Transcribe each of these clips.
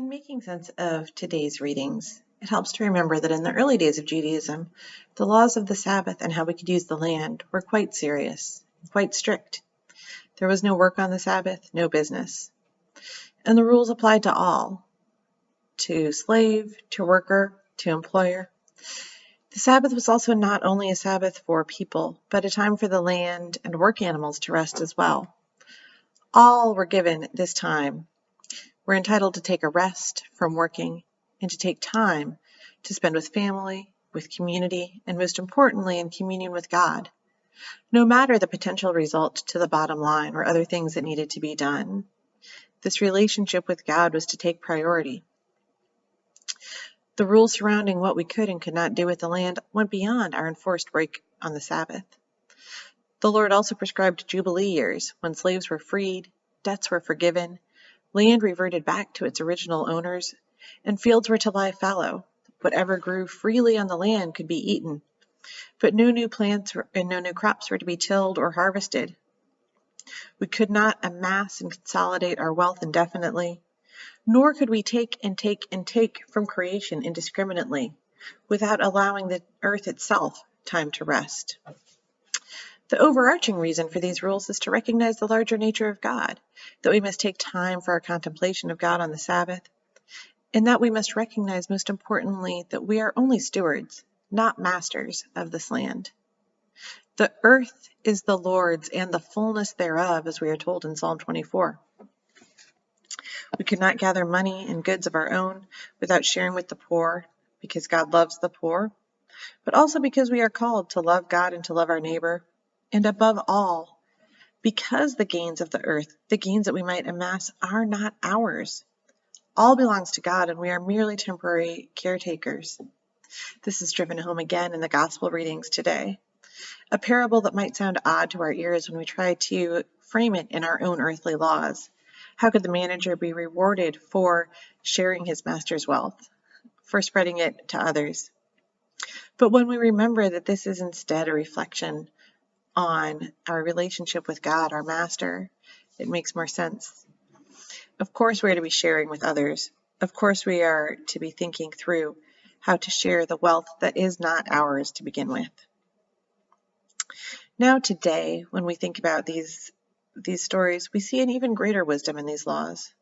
When making sense of today's readings, it helps to remember that in the early days of Judaism, the laws of the Sabbath and how we could use the land were quite serious, quite strict. There was no work on the Sabbath, no business. And the rules applied to all, to slave, to worker, to employer. The Sabbath was also not only a Sabbath for people, but a time for the land and work animals to rest as well. All were given this time. We're entitled to take a rest from working and to take time to spend with family, with community, and most importantly, in communion with God, no matter the potential result to the bottom line or other things that needed to be done. This relationship with God was to take priority. The rules surrounding what we could and could not do with the land went beyond our enforced break on the Sabbath. The Lord also prescribed Jubilee years when slaves were freed, debts were forgiven, land reverted back to its original owners, and fields were to lie fallow. Whatever grew freely on the land could be eaten, but no new plants and no new crops were to be tilled or harvested. We could not amass and consolidate our wealth indefinitely, nor could we take and take and take from creation indiscriminately, without allowing the earth itself time to rest. The overarching reason for these rules is to recognize the larger nature of God, that we must take time for our contemplation of God on the Sabbath, and that we must recognize, most importantly, that we are only stewards, not masters of this land. The earth is the Lord's and the fullness thereof, as we are told in Psalm 24. We could not gather money and goods of our own without sharing with the poor, because God loves the poor, but also because we are called to love God and to love our neighbor. And above all, because the gains of the earth, the gains that we might amass, are not ours. All belongs to God, and we are merely temporary caretakers. This is driven home again in the gospel readings today. A parable that might sound odd to our ears when we try to frame it in our own earthly laws. How could the manager be rewarded for sharing his master's wealth, for spreading it to others? But when we remember that this is instead a reflection on our relationship with God, our master, it makes more sense. Of course, we're to be sharing with others. Of course, we are to be thinking through how to share the wealth that is not ours to begin with. Now today, when we think about these stories, we see an even greater wisdom in these laws,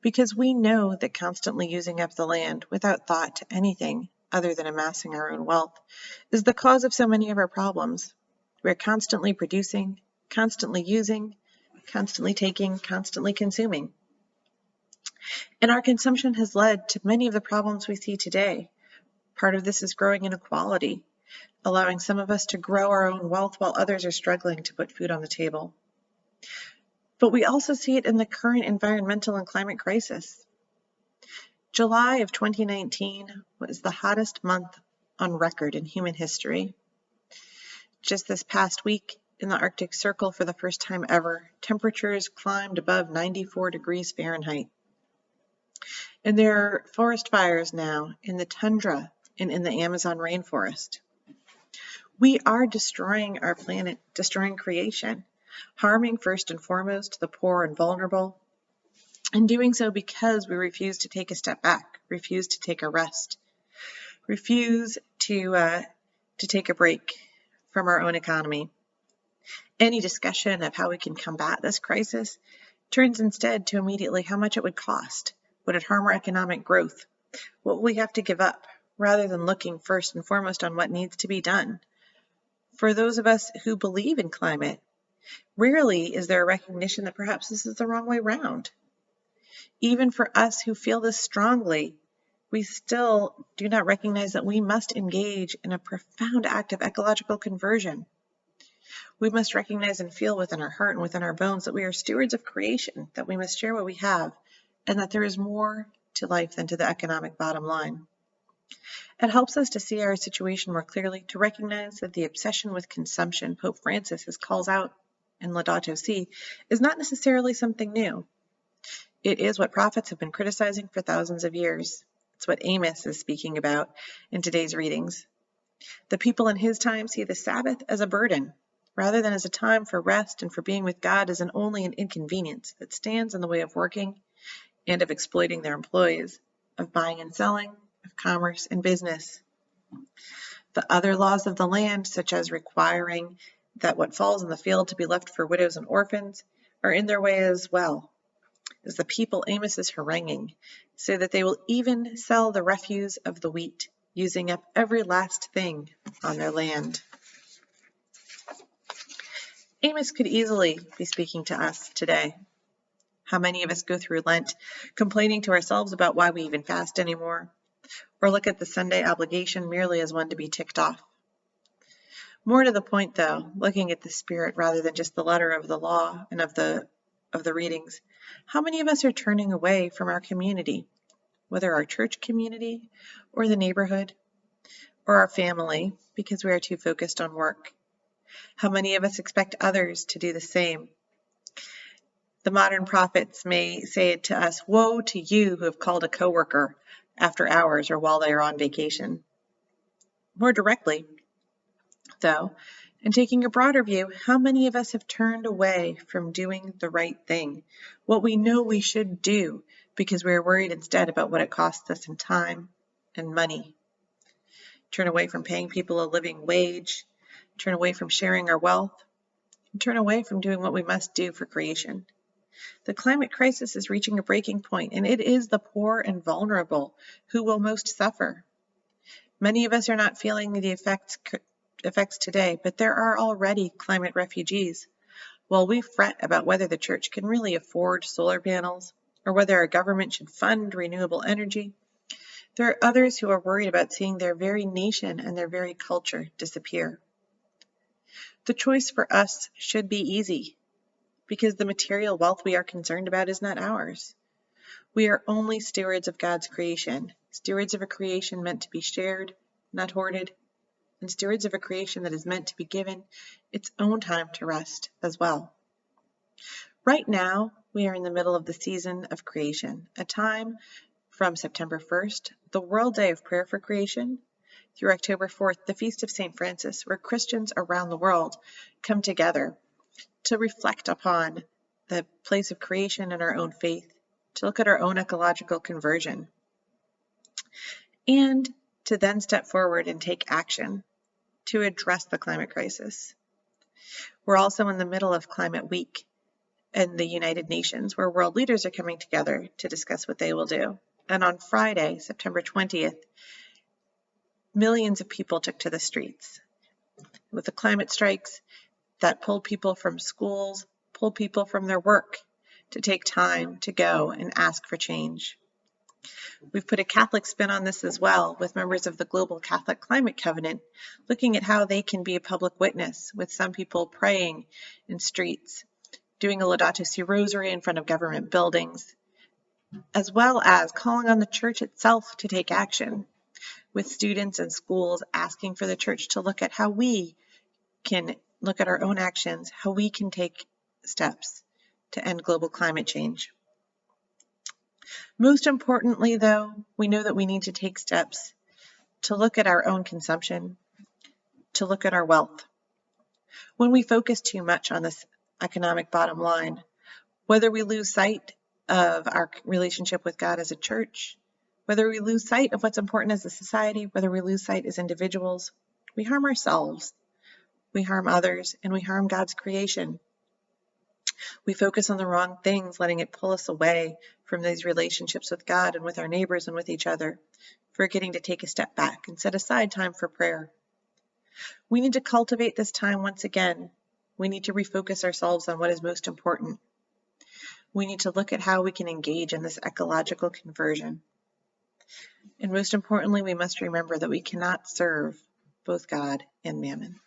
because we know that constantly using up the land without thought to anything other than amassing our own wealth is the cause of so many of our problems. We're constantly producing, constantly using, constantly taking, constantly consuming. And our consumption has led to many of the problems we see today. Part of this is growing inequality, allowing some of us to grow our own wealth while others are struggling to put food on the table. But we also see it in the current environmental and climate crisis. July of 2019 was the hottest month on record in human history. Just this past week, in the Arctic Circle, for the first time ever, temperatures climbed above 94 degrees Fahrenheit. And there are forest fires now in the tundra and in the Amazon rainforest. We are destroying our planet, destroying creation, harming first and foremost the poor and vulnerable, and doing so because we refuse to take a step back, refuse to take a rest, refuse to take a break from our own economy. Any discussion of how we can combat this crisis turns instead to immediately how much it would cost. Would it harm our economic growth? What will we have to give up, rather than looking first and foremost on what needs to be done? For those of us who believe in climate, rarely is there a recognition that perhaps this is the wrong way round. Even for us who feel this strongly, we still do not recognize that we must engage in a profound act of ecological conversion. We must recognize and feel within our heart and within our bones that we are stewards of creation, that we must share what we have, and that there is more to life than to the economic bottom line. It helps us to see our situation more clearly, to recognize that the obsession with consumption Pope Francis calls out in Laudato Si is not necessarily something new. It is what prophets have been criticizing for thousands of years. It's what Amos is speaking about in today's readings. The people in his time see the Sabbath as a burden, rather than as a time for rest and for being with God, as only an inconvenience that stands in the way of working and of exploiting their employees, of buying and selling, of commerce and business. The other laws of the land, such as requiring that what falls in the field to be left for widows and orphans, are in their way as well, as the people Amos is haranguing, so that they will even sell the refuse of the wheat, using up every last thing on their land. Amos could easily be speaking to us today. How many of us go through Lent complaining to ourselves about why we even fast anymore, or look at the Sunday obligation merely as one to be ticked off? More to the point, though, looking at the spirit rather than just the letter of the law and of the readings, how many of us are turning away from our community, whether our church community or the neighborhood or our family, because we are too focused on work? How many of us expect others to do the same? The modern prophets may say to us, "Woe to you who have called a coworker after hours or while they are on vacation." More directly, though, and taking a broader view, how many of us have turned away from doing the right thing, what we know we should do, because we are worried instead about what it costs us in time and money? Turn away from paying people a living wage, turn away from sharing our wealth, and turn away from doing what we must do for creation. The climate crisis is reaching a breaking point, and it is the poor and vulnerable who will most suffer. Many of us are not feeling the effects today, but there are already climate refugees. While we fret about whether the church can really afford solar panels or whether our government should fund renewable energy, there are others who are worried about seeing their very nation and their very culture disappear. The choice for us should be easy, because the material wealth we are concerned about is not ours. We are only stewards of God's creation, stewards of a creation meant to be shared, not hoarded, and stewards of a creation that is meant to be given its own time to rest as well. Right now, we are in the middle of the season of creation, a time from September 1st, the World Day of Prayer for Creation, through October 4th, the Feast of St. Francis, where Christians around the world come together to reflect upon the place of creation in our own faith, to look at our own ecological conversion, and to then step forward and take action to address the climate crisis. We're also in the middle of Climate Week in the United Nations, where world leaders are coming together to discuss what they will do. And on Friday, September 20th, millions of people took to the streets with the climate strikes that pulled people from schools, pulled people from their work to take time to go and ask for change. We've put a Catholic spin on this as well, with members of the Global Catholic Climate Covenant looking at how they can be a public witness, with some people praying in streets, doing a Laudato Si rosary in front of government buildings, as well as calling on the church itself to take action, with students and schools asking for the church to look at how we can look at our own actions, how we can take steps to end global climate change. Most importantly, though, we know that we need to take steps to look at our own consumption, to look at our wealth. When we focus too much on this economic bottom line, whether we lose sight of our relationship with God as a church, whether we lose sight of what's important as a society, whether we lose sight as individuals, we harm ourselves, we harm others, and we harm God's creation. We focus on the wrong things, letting it pull us away from these relationships with God and with our neighbors and with each other, forgetting to take a step back and set aside time for prayer. We need to cultivate this time once again. We need to refocus ourselves on what is most important. We need to look at how we can engage in this ecological conversion. And most importantly, we must remember that we cannot serve both God and mammon.